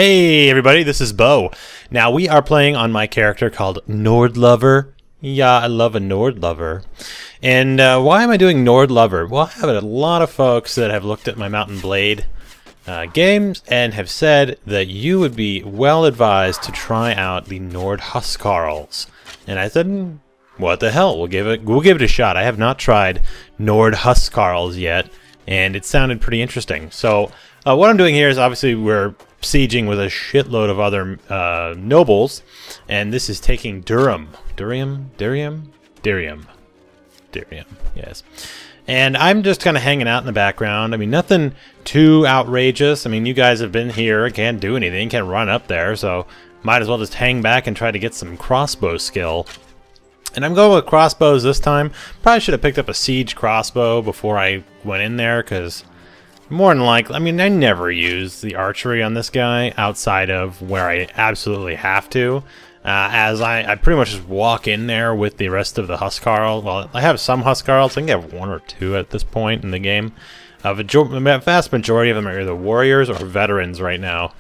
Hey everybody, this is Bo. Now we are playing on my character called Nord Lover. Yeah, I love a Nord Lover. And why am I doing Nord Lover? Well, I have a lot of folks that have looked at my Mount&Blade games and have said that you would be well advised to try out the Nord Huskarls. And I said, what the hell? We'll give it a shot. I have not tried Nord Huskarls yet, and it sounded pretty interesting. So what I'm doing here is obviously we're sieging with a shitload of other nobles, and this is taking Durium, yes. And I'm just kind of hanging out in the background. I mean, nothing too outrageous. I mean, you guys have been here, can't do anything, can't run up there, so might as well just hang back and try to get some crossbow skill. And I'm going with crossbows this time. Probably should have picked up a siege crossbow before I went in there, because more than likely, I mean, I never use the archery on this guy outside of where I absolutely have to. As I pretty much just walk in there with the rest of the Huskarl. Well, I have some Huskarls. I think I have one or two at this point in the game. A vast majority of them are either warriors or veterans right now.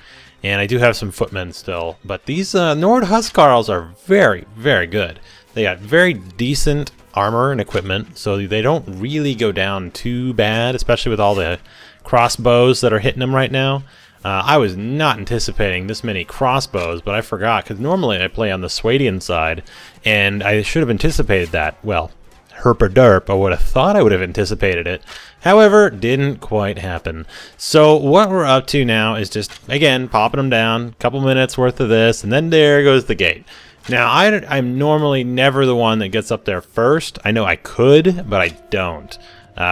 And I do have some footmen still. But these Nord Huskarls are very, very good. They got very decent armor and equipment, so they don't really go down too bad, especially with all the crossbows that are hitting them right now. I was not anticipating this many crossbows, but I forgot, because normally I play on the Swadian side, and I should have anticipated that. Well, herp-a-derp, I would have thought I would have anticipated it. However, didn't quite happen. So what we're up to now is just, again, popping them down, a couple minutes worth of this, and then there goes the gate. Now, I'm normally never the one that gets up there first. I know I could, but I don't.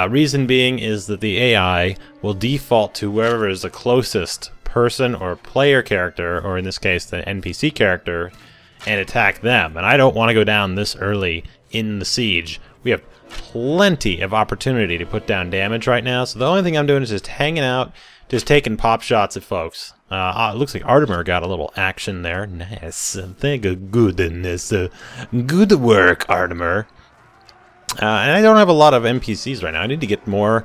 Reason being is that the AI will default to whoever is the closest person or player character, or in this case the NPC character, and attack them. And I don't want to go down this early in the siege. We have plenty of opportunity to put down damage right now, so the only thing I'm doing is just hanging out, just taking pop shots at folks. It looks like Artemer got a little action there. Nice. Thank goodness. Good work, Artemer. And I don't have a lot of NPCs right now. I need to get more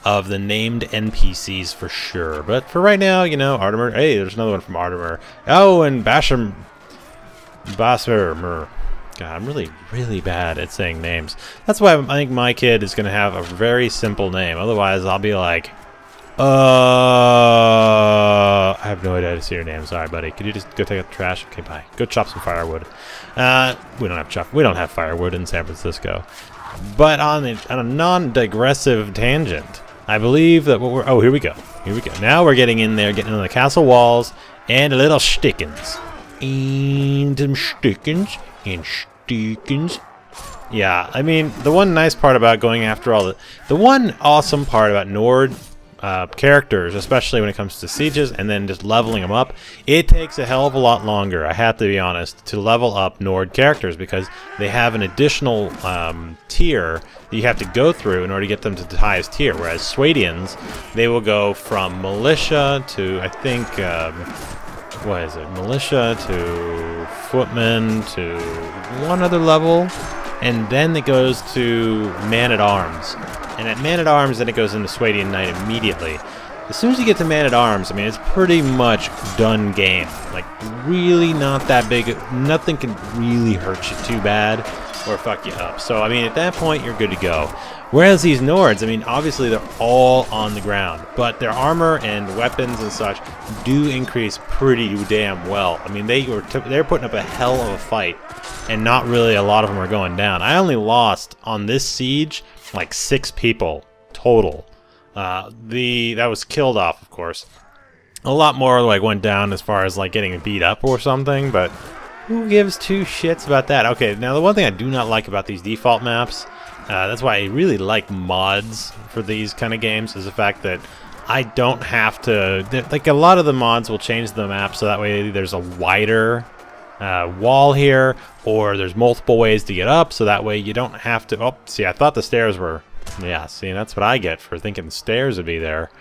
of the named NPCs for sure. But for right now, you know, Artemer. Hey, there's another one from Artemer. Oh, and Bashermer. God, I'm really, really bad at saying names. That's why I think my kid is going to have a very simple name. Otherwise, I'll be like, I have no idea how to say your name. Sorry, buddy. Could you just go take out the trash? Okay, bye. Go chop some firewood. We don't have firewood in San Francisco. But on a non-digressive tangent, I believe that what we're... Oh, here we go. Here we go. Now we're getting in there, getting into the castle walls, and a little stickins. And some stickins. And stickins. Yeah, I mean, the one nice part about going after all the one awesome part about Nord characters, especially when it comes to sieges and then just leveling them up, it takes a hell of a lot longer, I have to be honest, to level up Nord characters, because they have an additional tier that you have to go through in order to get them to the highest tier, whereas Swadians, they will go from militia to, I think, what is it, militia to footman to one other level, and then it goes to man-at-arms. And at man-at-arms, then it goes into Swadian Knight immediately. As soon as you get to man-at-arms, I mean, it's pretty much done game. Like, really not that big. Nothing can really hurt you too bad or fuck you up. So, I mean, at that point, you're good to go. Whereas these Nords, I mean, obviously they're all on the ground, but their armor and weapons and such do increase pretty damn well. I mean, they're putting up a hell of a fight, and not really a lot of them are going down. I only lost on this siege like 6 people total. That was killed off, of course. A lot more like went down as far as like getting beat up or something, but who gives two shits about that? Okay, now the one thing I do not like about these default maps, that's why I really like mods for these kind of games, is the fact that I don't have to, like, a lot of the mods will change the map so that way there's a wider wall here, or there's multiple ways to get up, so that way you don't have to... Oh, see, I thought the stairs were... Yeah, see, that's what I get for thinking the stairs would be there.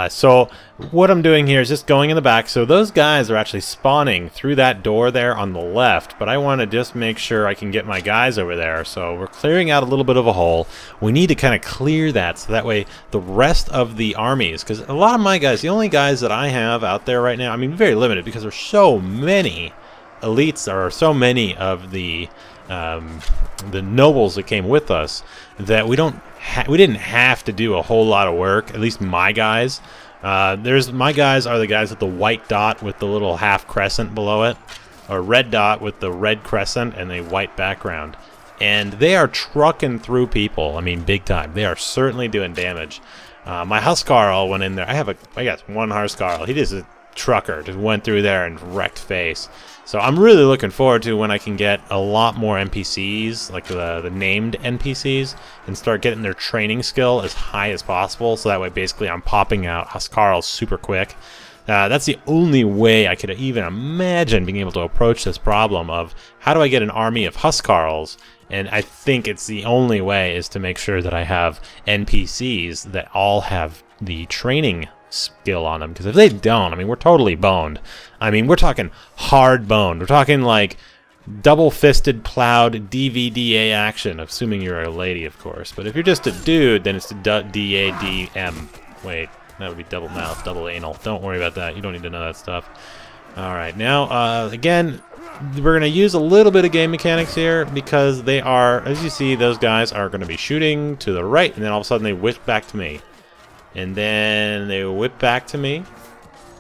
So what I'm doing here is just going in the back. So those guys are actually spawning through that door there on the left, but I want to just make sure I can get my guys over there. So we're clearing out a little bit of a hole. We need to kind of clear that so that way the rest of the armies, because a lot of my guys, the only guys that I have out there right now, I mean very limited because there's so many elites or so many of the nobles that came with us that we didn't have to do a whole lot of work. At least my guys. My guys are the guys with the white dot with the little half crescent below it, or red dot with the red crescent and a white background, and they are trucking through people. I mean, big time. They are certainly doing damage. My Huskarl went in there. I got one Huskarl. He just a trucker, just went through there and wrecked face. So I'm really looking forward to when I can get a lot more NPCs, like the named NPCs, and start getting their training skill as high as possible. So that way, basically, I'm popping out Huskarls super quick. That's the only way I could even imagine being able to approach this problem of how do I get an army of Huskarls. And I think it's the only way is to make sure that I have NPCs that all have the training skill on them, because if they don't, I mean, we're totally boned. I mean, we're talking hard boned. We're talking like double-fisted plowed DVDA action, assuming you're a lady, of course. But if you're just a dude, then it's DADM. Wait, that would be double mouth, double anal. Don't worry about that. You don't need to know that stuff. All right, now again, we're gonna use a little bit of game mechanics here because they are, as you see, those guys are gonna be shooting to the right, and then all of a sudden they whip back to me. And then they whip back to me.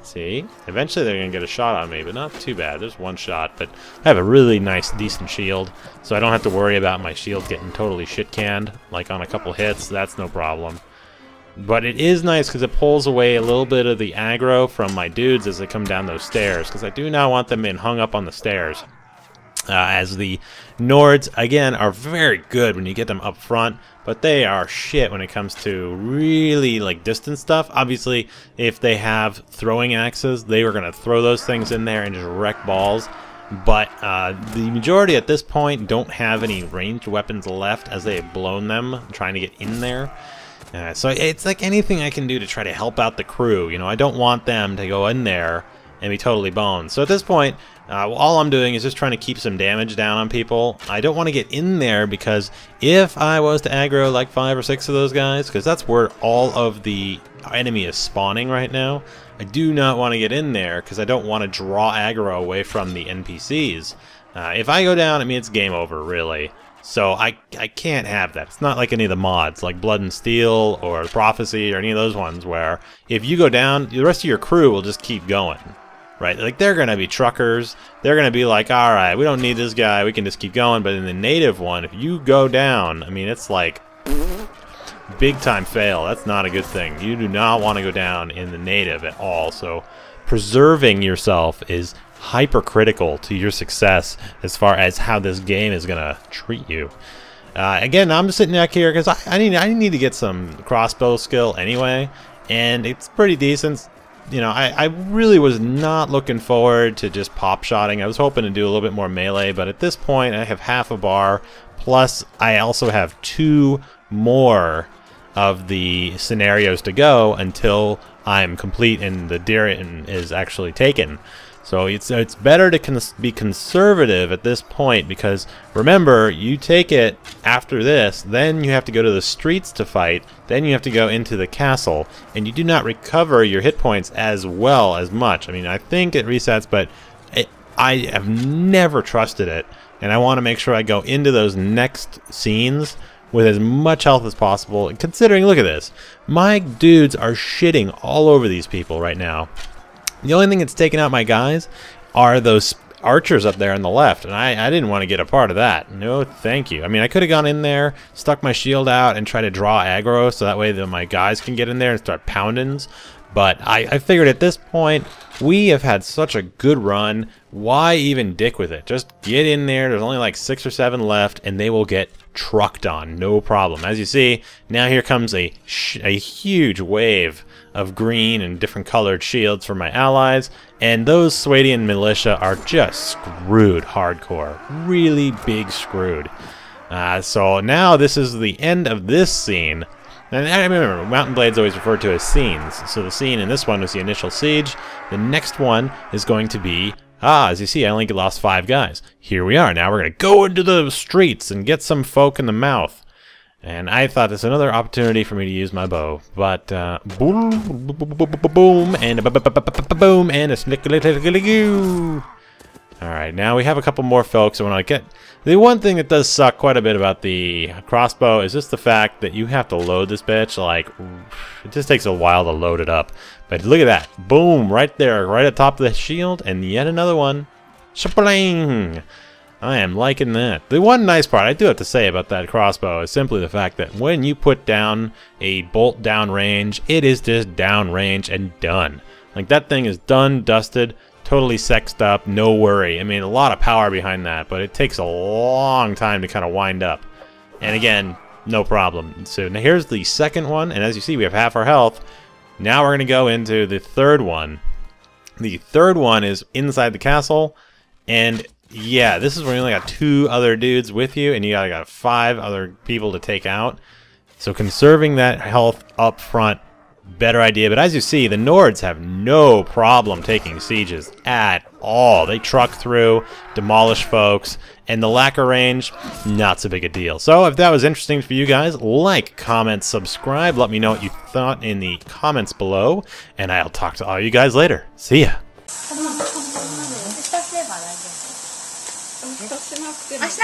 See? Eventually they're going to get a shot on me, but not too bad. There's one shot, but I have a really nice, decent shield, so I don't have to worry about my shield getting totally shit-canned, like on a couple hits. That's no problem. But it is nice because it pulls away a little bit of the aggro from my dudes as they come down those stairs, because I do not want them in hung up on the stairs. As the Nords, again, are very good when you get them up front, but they are shit when it comes to really like distance stuff. Obviously, if they have throwing axes, they are going to throw those things in there and just wreck balls. But the majority at this point don't have any ranged weapons left as they have blown them trying to get in there. So it's like anything I can do to try to help out the crew. You know, I don't want them to go in there and be totally boned. So at this point, all I'm doing is just trying to keep some damage down on people. I don't want to get in there because if I was to aggro like 5 or 6 of those guys, because that's where all of the enemy is spawning right now, I do not want to get in there because I don't want to draw aggro away from the NPCs. If I go down, I mean, it's game over, really. So I can't have that. It's not like any of the mods, like Blood and Steel or Prophecy or any of those ones where if you go down, the rest of your crew will just keep going. Right, like they're going to be truckers. They're going to be like, all right, we don't need this guy. We can just keep going. But in the native one, if you go down, I mean, it's like big time fail. That's not a good thing. You do not want to go down in the native at all. So preserving yourself is hypercritical to your success as far as how this game is going to treat you. Again, I'm just sitting back here because I need to get some crossbow skill anyway, and it's pretty decent. You know, I really was not looking forward to just pop-shotting. I was hoping to do a little bit more melee, but at this point I have half a bar, plus I also have 2 more of the scenarios to go until I'm complete and the Darian is actually taken. So it's better to be conservative at this point because remember, you take it after this, then you have to go to the streets to fight, then you have to go into the castle, and you do not recover your hit points as well as much. I mean, I think it resets, but I have never trusted it, and I want to make sure I go into those next scenes with as much health as possible. And considering, look at this, my dudes are shitting all over these people right now. The only thing that's taken out my guys are those archers up there on the left, and I didn't want to get a part of that. No, thank you. I mean, I could have gone in there, stuck my shield out, and tried to draw aggro so that way that my guys can get in there and start poundings. But I figured at this point, we have had such a good run. Why even dick with it? Just get in there. There's only like 6 or 7 left, and they will get trucked on. No problem. As you see, now here comes a huge wave of green and different colored shields for my allies, and those Swadian militia are just screwed hardcore. Really big screwed. So now this is the end of this scene. And I remember, Mount&Blade's always referred to as scenes. So the scene in this one was the initial siege. The next one is going to be, as you see, I only lost 5 guys. Here we are. Now we're going to go into the streets and get some folk in the mouth. And I thought it's another opportunity for me to use my bow. But, boom, and a boom, and a snickety-goo. Alright, now we have a couple more folks. So when I get... The one thing that does suck quite a bit about the crossbow is just the fact that you have to load this bitch. Like, it just takes a while to load it up. But look at that. Boom, right there, right at top of the shield. And yet another one. Shapling! I am liking that. The one nice part I do have to say about that crossbow is simply the fact that when you put down a bolt down range, it is just down range and done. Like, that thing is done, dusted, totally sexed up, no worry. I mean, a lot of power behind that, but it takes a long time to kind of wind up. And again, no problem. So now here's the second one, and as you see, we have half our health. Now we're going to go into the third one. The third one is inside the castle, and yeah, this is where you only got 2 other dudes with you, and you got 5 other people to take out. So conserving that health up front, better idea. But as you see, the Nords have no problem taking sieges at all. They truck through, demolish folks, and the lacquer range, not so big a deal. So if that was interesting for you guys, like, comment, subscribe. Let me know what you thought in the comments below, and I'll talk to all you guys later. See ya. 明日